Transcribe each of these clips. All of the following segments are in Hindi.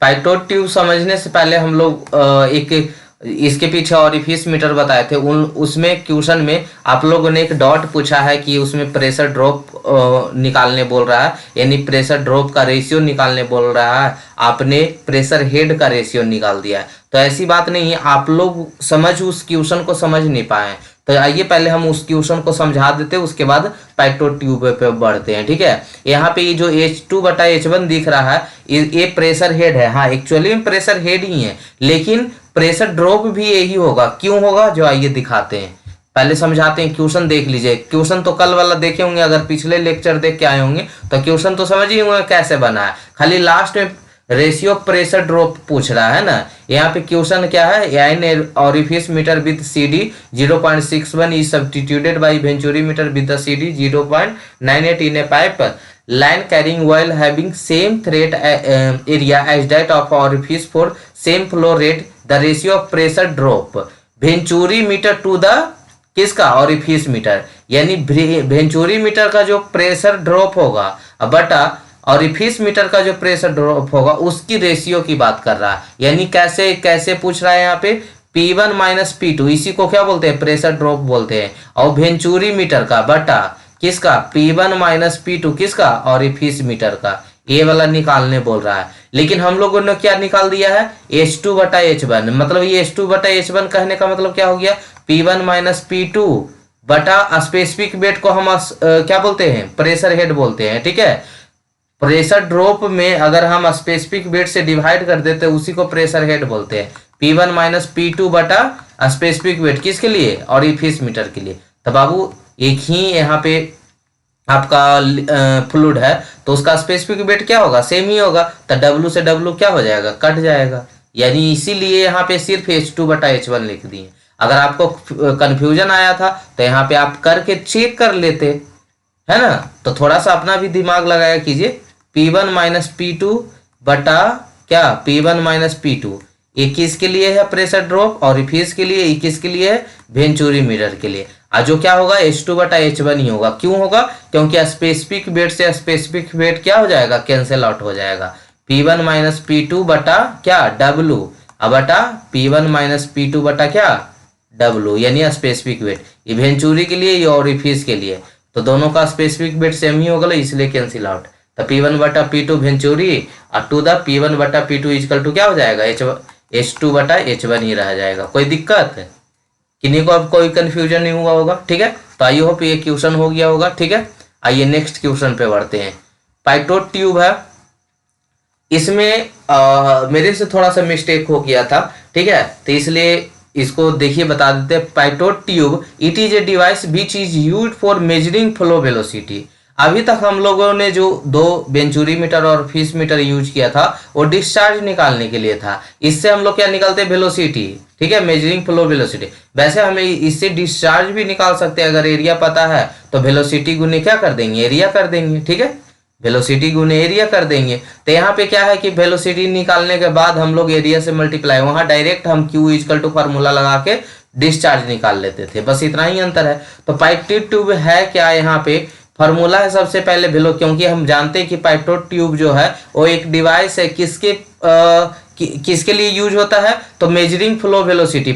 पाइटोट ट्यूब समझने से पहले हम लोग एक इसके पीछे ऑरिफिस मीटर बताए थे। उसमें क्वेश्चन में आप लोगों ने एक डॉट पूछा है कि उसमें प्रेशर ड्रॉप निकालने बोल रहा है, यानी प्रेशर ड्रॉप का रेशियो निकालने बोल रहा है। आपने प्रेशर हेड का रेशियो निकाल दिया है। तो ऐसी बात नहीं है, आप लोग उस क्वेश्चन को समझ नहीं पाए। तो आइए पहले हम उस क्वेश्चन को समझा देते हैं, उसके बाद पाइटोट ट्यूब पे बढ़ते हैं। ठीक है, यहाँ पे ये जो H2/H1 दिख रहा है, ये प्रेशर हेड है। हाँ, एक्चुअली में प्रेशर हेड ही है, लेकिन प्रेशर ड्रॉप भी यही होगा। क्यों होगा, जो आइए दिखाते हैं। पहले समझाते हैं, क्वेश्चन देख लीजिए। क्वेश्चन तो कल वाला देखे होंगे, अगर पिछले लेक्चर देख के आए होंगे तो क्वेश्चन तो समझ ही होंगे कैसे बना है। खाली लास्ट में रेशियो प्रेशर ड्रॉप पूछ रहा है ना। यहाँ पे क्वेश्चन क्या है, an orifice meter with CD 0.61 is substituted by venturi meter with the CD 0.98 in a pipe line carrying while having same thread area as that of orifice for same flow rate, the ratio of pressure drop venturi meter to the किसका, ऑरिफिस मीटर, यानी वेंचुरी मीटर का जो प्रेशर ड्रॉप होगा बटा ऑरिफिस मीटर का जो प्रेशर ड्रॉप होगा उसकी रेशियो की बात कर रहा है। यानी कैसे कैसे पूछ रहा है यहाँ पे, P1 माइनस P2, इसी को क्या बोलते हैं, प्रेशर ड्रॉप बोलते हैं। और वेंचुरी मीटर का बटा किसका, P1 माइनस P2 किसका, ऑरिफिस मीटर का, ये वाला निकालने बोल रहा है। लेकिन हम लोगों ने क्या निकाल दिया है, H2/H1। मतलब ये H2/H1 कहने का मतलब क्या हो गया, P1 माइनस P2 बटा स्पेसिफिक वेट को हम क्या बोलते हैं, प्रेशर हेड बोलते हैं। ठीक है, प्रेशर ड्रॉप में अगर हम स्पेसिफिक वेट से डिवाइड कर देते हैं उसी को प्रेशर हेड बोलते हैं। P1 माइनस P2 बटा स्पेसिफिक वेट किसके लिए, ऑरिफिस मीटर के लिए। तो बाबू एक ही यहाँ पे आपका फ्लूइड है तो उसका स्पेसिफिक वेट क्या होगा, सेम ही होगा। तो W से W क्या हो जाएगा, कट जाएगा। यानी इसीलिए यहाँ पे सिर्फ H2/H1 लिख दिए। अगर आपको कंफ्यूजन आया था तो यहाँ पे आप करके चेक कर लेते, है ना। तो थोड़ा सा अपना भी दिमाग लगाया कीजिए। P1 माइनस P2 बटा क्या, P1 माइनस P2, 21 के लिए है प्रेशर ड्रॉप, और रिफिस के लिए 21 के लिए है वेंचुरी मीटर के लिए। जो क्या होगा, H2/H1 ही होगा। क्यों होगा, क्योंकि स्पेसिफिक वेट से स्पेसिफिक वेट क्या हो जाएगा, कैंसिल आउट हो जाएगा। P1 माइनस P2 बटा क्या, W, अब बटा P1 माइनस P2 बटा क्या, W, यानी स्पेसिफिक वेट। ये वेंचुरी के लिए, ये ऑरिफिस के लिए, तो दोनों का स्पेसिफिक वेट सेम ही होगा, इसलिए कैंसिल आउट। तो P1/P2 वेंचुरी और to the P1/P2 equal to क्या हो जाएगा, H2/H1 ही रह जाएगा। कोई दिक्कत है, किन्हीं को अब कोई कंफ्यूजन नहीं हुआ होगा। ठीक है, तो आई होप ये क्वेश्चन हो गया होगा। ठीक है, आइए नेक्स्ट क्वेश्चन पे बढ़ते हैं। पाइटोट ट्यूब है, इसमें मेरे से थोड़ा सा मिस्टेक हो गया था। ठीक है, तो इसलिए इसको देखिए बता देते हैं। Pitot tube it is a device which is used for measuring flow velocity. अभी तक हम लोगों ने जो दो वेंचुरी मीटर और फिश मीटर यूज किया था वो डिस्चार्ज निकालने के लिए था। इससे हम लोग क्या निकालते हैं, वेलोसिटी। ठीक है, मेजरिंग फ्लो वेलोसिटी। वैसे हमें इससे डिस्चार्ज भी निकाल सकते हैं, अगर एरिया पता है तो वेलोसिटी गुने क्या कर देंगे, एरिया कर देंगे। ठीक है, वेलोसिटी गुने एरिया कर देंगे। तो यहाँ पे क्या है कि वेलोसिटी निकालने के बाद हम लोग एरिया से मल्टीप्लाई, वहां डायरेक्ट हम Q इक्वल टू फार्मूला लगा के डिस्चार्ज निकाल लेते थे, बस इतना ही अंतर है। तो पाइटोट ट्यूब है क्या, यहाँ पे फॉर्मूला है सबसे पहले क्योंकि हम जानते हैं कि पाइटोट ट्यूब जो है वो एक डिवाइस है, किसके लिए यूज होता है, तो मेजरिंग फ्लो वेलोसिटी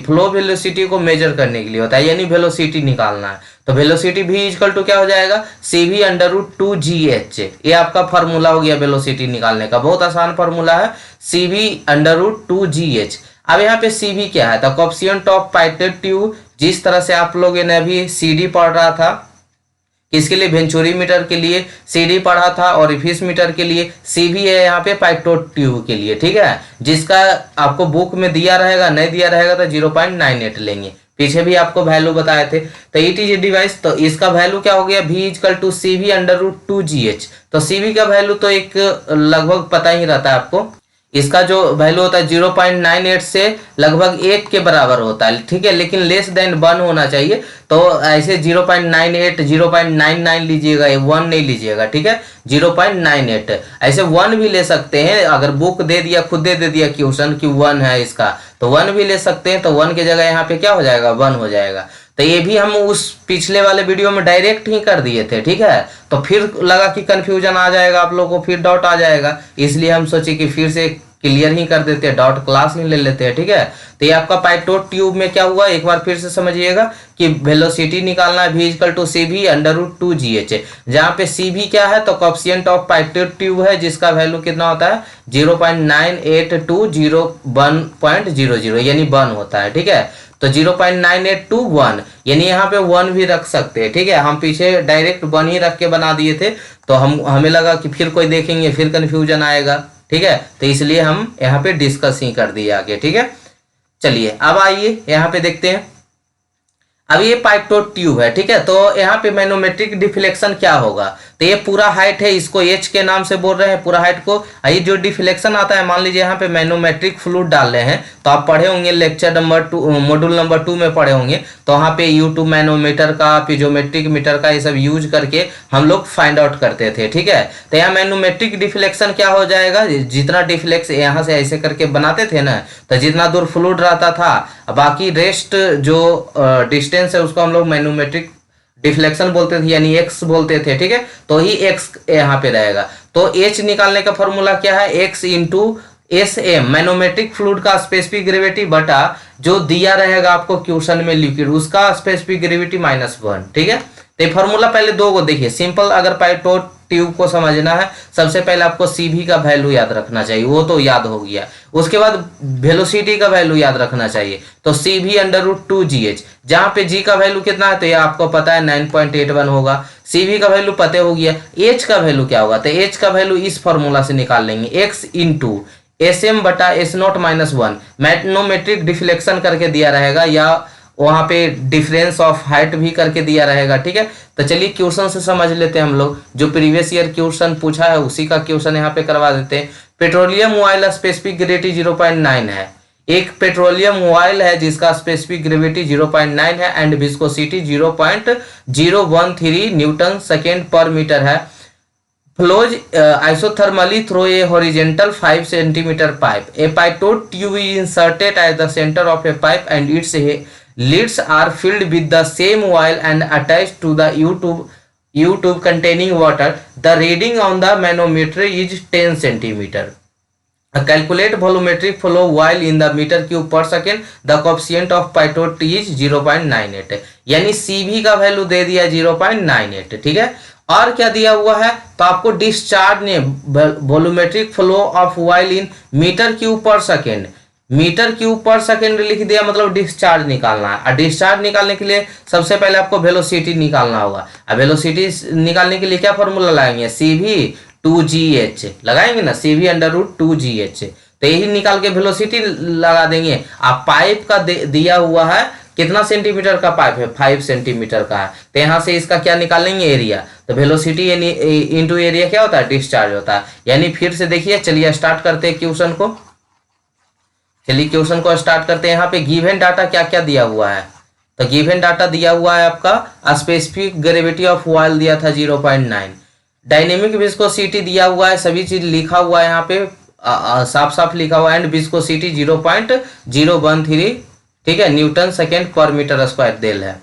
को मेजर करने के लिए होता है, यानी वेलोसिटी निकालना है। तो वेलोसिटी भी इक्वल टू क्या हो जाएगा, CV√2GH। ये आपका फार्मूला हो गया वेलोसिटी निकालने का, बहुत आसान फार्मूला है, CV√2GH। अब यहाँ पे CV क्या है, तो कोएफिशिएंट ऑफ पाइटोट ट्यूब, जिस तरह से आप लोगों ने अभी CD पढ़ रहा था, इसके लिए वेंचुरी मीटर के लिए CD पढ़ा था, और रिफिस मीटर के लिए CV है यहाँ पे पाइटोट ट्यूब के लिए। ठीक है, जिसका आपको बुक में दिया रहेगा, नहीं दिया रहेगा तो 0.98 लेंगे। पीछे भी आपको वैल्यू बताए थे। तो इट इज डिवाइस, तो इसका वैल्यू क्या हो गया, V इक्वल टू CV√2GH। तो CV का वैल्यू तो एक लगभग पता ही रहता है आपको, इसका जो वैल्यू होता है 0.98 से लगभग 1 के बराबर होता है। ठीक है, लेकिन लेस देन 1 होना चाहिए। तो ऐसे 0.98 0.99 लीजिएगा, 1 नहीं लीजिएगा। ठीक है, 0.98 ऐसे 1 भी ले सकते हैं, अगर बुक दे दिया, खुद दे दिया क्वेश्चन कि 1 है इसका, तो 1 भी ले सकते हैं। तो 1 की जगह यहाँ पे क्या हो जाएगा, 1 हो जाएगा। तो ये भी हम उस पिछले वाले वीडियो में डायरेक्ट ही कर दिए थे। ठीक है, तो फिर लगा कि कंफ्यूजन आ जाएगा आप लोगों को, फिर डाउट आ जाएगा, इसलिए हम सोचे कि फिर से क्लियर ही कर देते हैं, डॉट क्लास ही ले लेते हैं, ठीक है। तो ये आपका पाइटोट ट्यूब में क्या हुआ, एक बार फिर से समझिएगा कि वेलोसिटी निकालना है, v equal to C V under root two g h, जहाँ पे सी वी क्या है तो कोएफिशिएंट ऑफ पाइटोट ट्यूब है, जिसका वैल्यू कितना होता है 0.9820 यानी 1 होता है, ठीक है। तो 0.9821 यानी यहाँ पे 1 भी रख सकते हैं, ठीक है। हम पीछे डायरेक्ट 1 ही रख के बना दिए थे, तो हमें लगा कि फिर कोई देखेंगे फिर कंफ्यूजन आएगा, ठीक है। तो इसलिए हम यहाँ पे डिस्कस ही कर दिए आगे, ठीक है। चलिए अब आइए यहाँ पे देखते हैं। अब ये पाइटोट ट्यूब है, ठीक है। तो यहाँ पे मैनोमेट्रिक डिफ्लेक्शन क्या होगा, तो ये पूरा हाइट है, इसको एच के नाम से बोल रहे हैं पूरा हाइट को। ये जो डिफ्लेक्शन आता है, मान लीजिए यहाँ पे मैनोमेट्रिक फ्लूइड डाल रहे हैं, तो आप पढ़े होंगे लेक्चर नंबर 2 मॉड्यूल नंबर 2 में पढ़े होंगे, तो वहाँ पे U2 मैनोमीटर का, पिजोमेट्रिक मीटर का, ये सब यूज करके हम लोग फाइंड आउट करते थे, ठीक है। तो यहाँ मैनोमेट्रिक डिफ्लेक्शन क्या हो जाएगा, जितना डिफ्लेक्स यहाँ से ऐसे करके बनाते थे ना, तो जितना दूर फ्लूइड रहता था, बाकी रेस्ट जो डिस्टेंस है उसको हम लोग मैनोमेट्रिक डिफ्लेक्शन बोलते थे, यानी एक्स बोलते थे, ठीक है। तो ही एक्स यहाँ पे रहेगा। तो एच निकालने का फॉर्मूला क्या है, X into S M, manometric fluid का स्पेसिफिक ग्रेविटी बटा जो दिया रहेगा आपको क्वेश्चन में लिक्विड, उसका स्पेसिफिक ग्रेविटी -1, ठीक है। तो फॉर्मूला पहले दो को देखिए, सिंपल अगर पाइटोट ट्यूब को समझना है, सबसे पहले आपको CV का वैल्यू याद रखना चाहिए, वो तो याद हो गया। उसके बाद वेलोसिटी का वैल्यू याद रखना चाहिए, तो CV under root two g h, जहाँ पे G का वैल्यू कितना है तो ये आपको पता है 9.81 होगा, CV का वैल्यू पता हो गया। H का वैल्यू क्या होगा, तो H का वैल्यू इस फॉर्मूला से निकाल लेंगे, x इंटू SM बटा S0-1, मैनोमेट्रिक डिफ्लेक्शन करके दिया रहेगा, या वहां पे डिफरेंस ऑफ हाइट भी करके दिया रहेगा, ठीक है। तो चलिए क्वेश्चन से समझ लेते हैं हम लोग, जो प्रीवियस ईयर क्वेश्चन पूछा है उसी का क्वेश्चन यहाँ पे करवा देते हैं। पेट्रोलियम ऑयल स्पेसिफिक ग्रेविटी 0.9 है, एक पेट्रोलियम ऑयल है जिसका स्पेसिफिक ग्रेविटी 0.9 है एंड विस्कोसिटी 0.013 न्यूटन सेकेंड पर मीटर है। Flows isothermally through a horizontal 5 centimeter pipe. A pitot tube is inserted at the center of a pipe and its lids are filled with the same oil and attached to the U-tube containing water. The reading on the manometer is 10 centimeter. Calculate volumetric flow while in the meter cube per second. The coefficient of pitot is 0.98. यानी CV का वैल्यू दे दिया 0.98, ठीक है। और क्या दिया हुआ है, तो आपको डिस्चार्ज ने volumetric flow of oil in meter cube per second, meter cube per second लिख दिया, मतलब डिस्चार्ज निकालना है। और डिस्चार्ज निकालने के लिए सबसे पहले आपको वेलोसिटी निकालना होगा। अब वेलोसिटी निकालने के लिए क्या फॉर्मूला लगाएंगे, CV 2GH लगाएंगे ना, CV अंडर रूट 2GH, तो यही निकाल के वेलोसिटी लगा देंगे। अब पाइप का दिया हुआ है, कितना सेंटीमीटर का पाइप है, 5 सेंटीमीटर का है, तो यहाँ से इसका क्या निकालेंगे, एरिया। तो वेलोसिटी इनटू एरिया क्या होता है, डिस्चार्ज होता है। यानी फिर से देखिए, चलिए स्टार्ट करते हैं क्वेश्चन को, चलिए क्वेश्चन को स्टार्ट करते हैं। यहाँ पे गिवन डाटा क्या क्या दिया हुआ है, तो गिवन डाटा दिया हुआ है आपका स्पेसिफिक ग्रेविटी ऑफ ऑयल दिया था 0.9, डायनेमिक विस्कोसिटी दिया हुआ है, सभी चीज लिखा हुआ है यहाँ पे, साफ साफ लिखा हुआ है, एंड विस्कोसिटी 0.013, ठीक है, न्यूटन सेकेंड पर मीटर स्क्वायर देल है।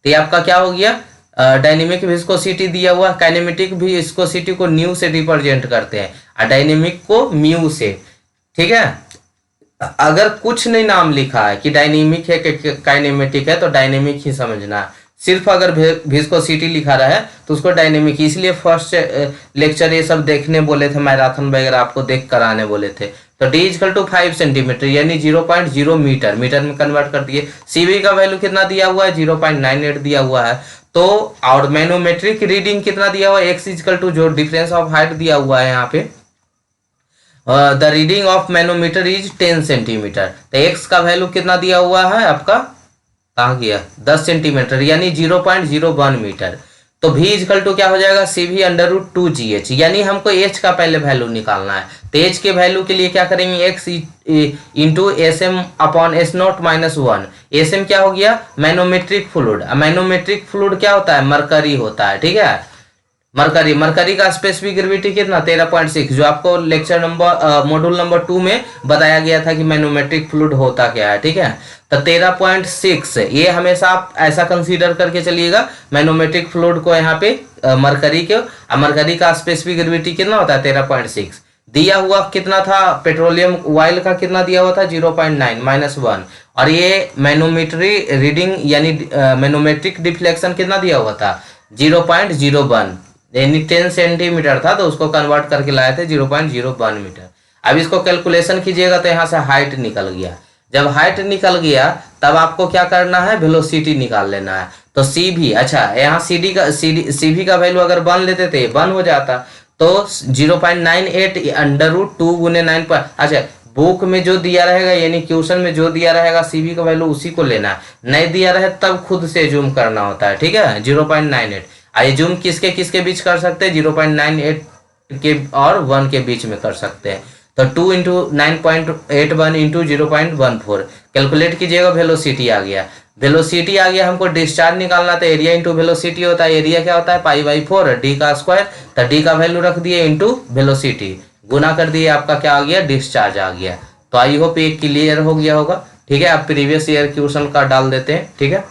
तो ये आपका क्या हो गया, डायनेमिक विस्कोसिटी दिया हुआ, काइनेमेटिक भी विस्कोसिटी को न्यू से रिप्रेजेंट करते हैं और डायनेमिक को म्यू से, ठीक है। अगर कुछ नहीं नाम लिखा है कि डायनेमिक है कि काइनेमेटिक है, तो डायनेमिक ही समझना है। सिर्फ अगर विस्कोसिटी लिखा रहा है तो उसको डायनेमिक, इसलिए फर्स्ट लेक्चर ये सब देखने बोले थे, मैराथन वगैरह आपको देख कर आने बोले थे। तो D इक्वल टू 5 सेंटीमीटर यानी 0.0 मीटर, मीटर में कन्वर्ट कर दिए। CV का वैल्यू कितना दिया हुआ है, 0.98 दिया हुआ है। तो और मैनोमेट्रिक रीडिंग कितना दिया हुआ है, x इक्वल टू जो डिफरेंस ऑफ हाइट दिया हुआ है यहाँ पे, the reading of manometer is 10 centimetre. तो x का वैल्यू कितना दिया हुआ है आपका, कहाँ गया, 10 सेंटीमीटर यानी 0.01 मीटर। तो V इक्वल टू क्या हो जाएगा, CV अंडर रूट 2GH, यानी हमको H का पहले वैल्यू निकालना है। तो H के वैल्यू के लिए क्या करेंगे, x into SM upon S0-1। SM क्या हो गया, मैनोमेट्रिक फ्लूइड। मैनोमेट्रिक फ्लूइड क्या होता है, मरकरी होता है, ठीक है। मरकरी का स्पेसिफिक ग्रेविटी कितना, 13.6, जो आपको लेक्चर नंबर मॉड्यूल नंबर 2 में बताया गया था कि मैनोमेट्रिक फ्लूइड होता क्या है, ठीक है। तो 13.6, ये हमेशा आप ऐसा कंसीडर करके चलिएगा मैनोमेट्रिक फ्लूइड को, यहाँ पे मरकरी के, मरकरी का स्पेसिफिक ग्रेविटी कितना होता है 13.6। दिया हुआ कितना था, पेट्रोलियम ऑयल का कितना दिया हुआ था, 0.9 -1। और ये मैनोमेट्री रीडिंग यानी मैनोमेट्रिक डिफ्लेक्शन कितना दिया हुआ था, 0.01, यानी 10 सेंटीमीटर था, तो उसको कन्वर्ट करके लाए थे 0.01 मीटर। अब इसको कैलकुलेशन कीजिएगा तो यहाँ से हाइट निकल गया। जब हाइट निकल गया तब आपको क्या करना है, वेलोसिटी निकाल लेना है। तो सी भी, अच्छा यहाँ सी भी का वैल्यू अगर 1 लेते थे 1 हो जाता, तो 0.98 √2 गुने 9 पर, अच्छा बुक में जो दिया रहेगा यानी क्वेश्चन में जो दिया रहेगा सीबी का वैल्यू उसी को लेना है, नहीं दिया रहे तब खुद से जूम करना होता है, ठीक है। 0.98 आइए जूम किसके किसके बीच कर सकते हैं, 0.98 के और 1 के बीच में कर सकते हैं। तो 2 इंटू 9.81 इंटू 0.14 कैलकुलेट कीजिएगा, वेलोसिटी आ गया। वेलोसिटी आ गया, हमको डिस्चार्ज निकालना था, एरिया इंटू वेलोसिटी होता है। एरिया क्या होता है, π/4 डी का स्क्वायर, तो डी का वैल्यू रख दिए इंटू वेलोसिटी, गुना कर दिए, आपका क्या आ गया, डिस्चार्ज आ गया। तो आई होप ये क्लियर हो गया होगा, ठीक है। आप प्रीवियस ईयर क्वेश्चन का डाल देते हैं, ठीक है।